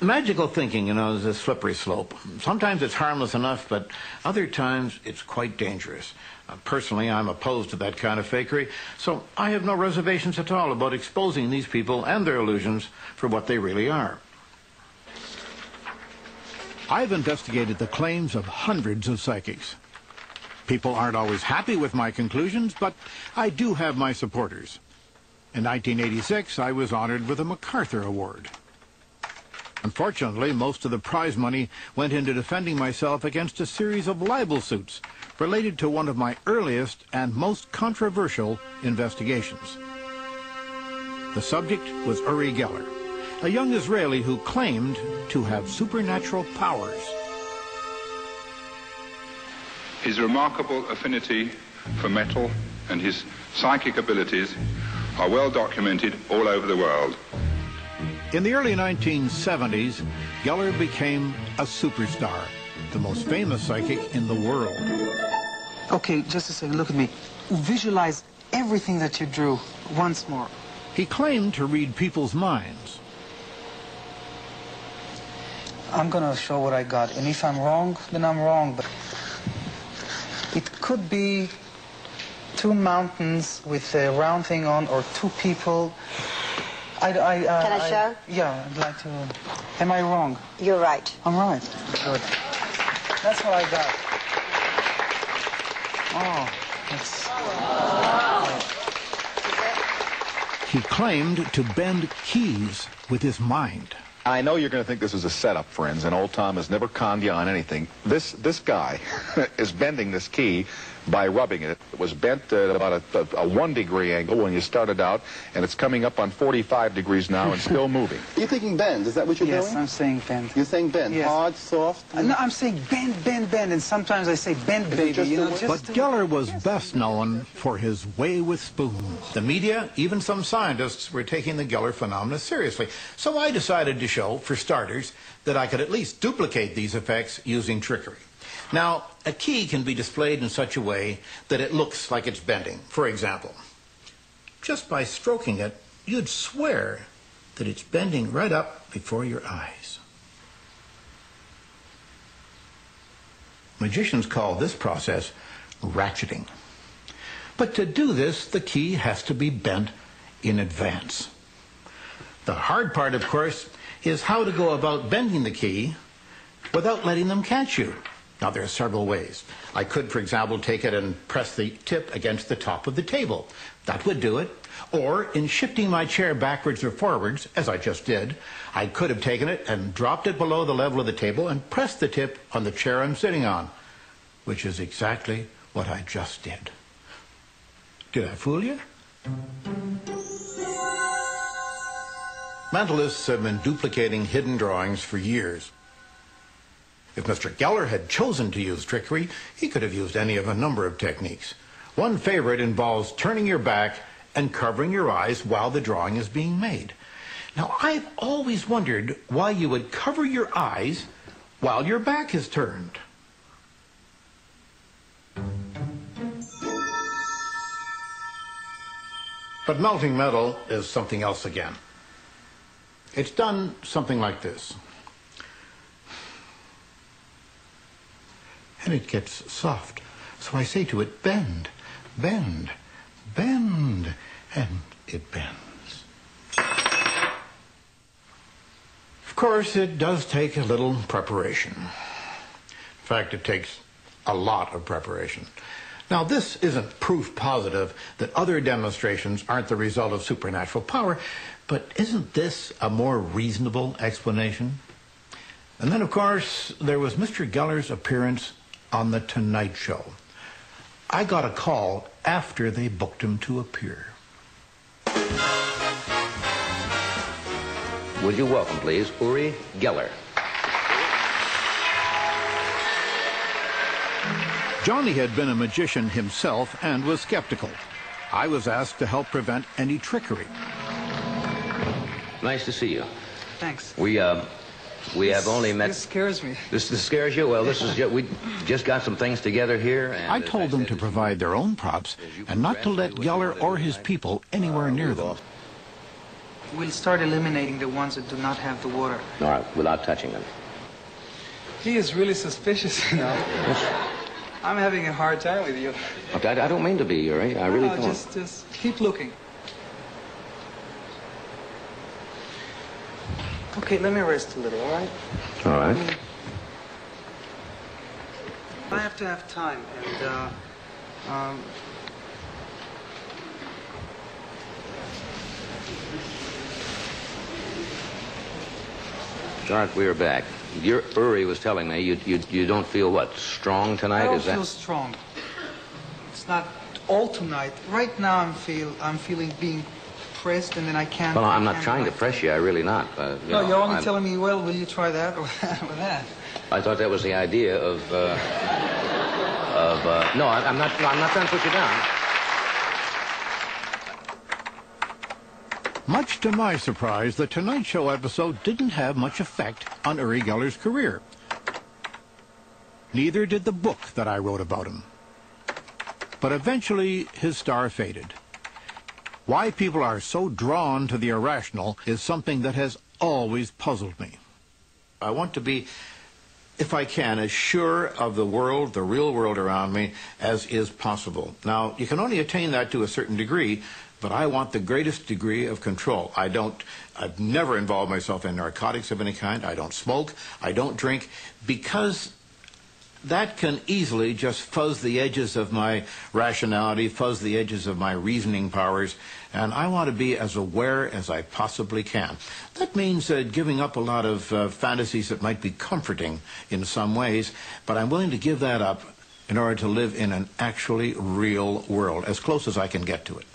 Magical thinking, you know, is a slippery slope. Sometimes it's harmless enough, but other times it's quite dangerous. Personally, I'm opposed to that kind of fakery, so I have no reservations at all about exposing these people and their illusions for what they really are. I've investigated the claims of hundreds of psychics. People aren't always happy with my conclusions, but I do have my supporters. In 1986, I was honored with a MacArthur Award. Unfortunately, most of the prize money went into defending myself against a series of libel suits related to one of my earliest and most controversial investigations. The subject was Uri Geller, a young Israeli who claimed to have supernatural powers. His remarkable affinity for metal and his psychic abilities are well documented all over the world. In the early 1970s, Geller became a superstar, the most famous psychic in the world. Okay, just a second, look at me. Visualize everything that you drew once more. He claimed to read people's minds. I'm gonna show what I got, and if I'm wrong, then I'm wrong, but it could be two mountains with a round thing on, or two people. Can I show? Yeah, I'd like to. Am I wrong? You're right. I'm right. Good. That's what I got. Oh, that's... He claimed to bend keys with his mind. I know you're going to think this is a setup, friends, and old Tom has never conned you on anything. This guy is bending this key by rubbing it. It was bent at about a 1 degree angle when you started out, and it's coming up on 45 degrees now and still moving. You're thinking bend, is that what you're doing? Yes, I'm saying bend. You're saying bend, yes. Hard, soft? No, I'm saying bend, bend, bend, and sometimes I say bend, baby, you know, But Geller was best known for his way with spoons. The media, even some scientists, were taking the Geller phenomena seriously. So I decided to show, for starters, that I could at least duplicate these effects using trickery. Now, a key can be displayed in such a way that it looks like it's bending. For example, just by stroking it, you'd swear that it's bending right up before your eyes. Magicians call this process ratcheting. But to do this, the key has to be bent in advance. The hard part, of course, is how to go about bending the key without letting them catch you. Now, there are several ways. I could, for example, take it and press the tip against the top of the table. That would do it. Or, in shifting my chair backwards or forwards, as I just did, I could have taken it and dropped it below the level of the table and pressed the tip on the chair I'm sitting on, which is exactly what I just did. Did I fool you? Mentalists have been duplicating hidden drawings for years. If Mr. Geller had chosen to use trickery, he could have used any of a number of techniques. One favorite involves turning your back and covering your eyes while the drawing is being made. Now, I've always wondered why you would cover your eyes while your back is turned. But melting metal is something else again. It's done something like this. And it gets soft. So I say to it, bend, bend, bend, and it bends. Of course, it does take a little preparation. In fact, it takes a lot of preparation. Now, this isn't proof positive that other demonstrations aren't the result of supernatural power, but isn't this a more reasonable explanation? And then, of course, there was Mr. Geller's appearance on The Tonight Show. I got a call after they booked him to appear. Would you welcome, please, Uri Geller. Johnny had been a magician himself and was skeptical. I was asked to help prevent any trickery. Nice to see you. Thanks. We have only met... This scares me. This scares you? Well, this is we just got some things together here. And I told them to provide their own props and not to let Geller or his people anywhere near them. we'll start eliminating the ones that do not have the water. All right, without touching them. He is really suspicious, you know. I'm having a hard time with you. Okay, I don't mean to be, Uri. I really don't. Just keep looking. Okay, let me rest a little, all right? All right. I have to have time, and All right, we are back. Uri was telling me you don't feel, what, strong tonight? I don't Is that... feel strong. It's not all tonight. Right now I'm feeling being pressed, and then I can't... Well, I'm not trying to press you. I really not. No, you're only telling me, well, will you try that or that? I thought that was the idea of no, I'm not trying to put you down. Much to my surprise, the Tonight Show episode didn't have much effect on Uri Geller's career. Neither did the book that I wrote about him. But eventually, his star faded. Why people are so drawn to the irrational is something that has always puzzled me. I want to be, if I can, as sure of the world, the real world around me, as is possible. Now, you can only attain that to a certain degree, but I want the greatest degree of control. I've never involved myself in narcotics of any kind. I don't smoke. I don't drink, because that can easily just fuzz the edges of my rationality, fuzz the edges of my reasoning powers, and I want to be as aware as I possibly can. That means giving up a lot of fantasies that might be comforting in some ways, but I'm willing to give that up in order to live in an actually real world, as close as I can get to it.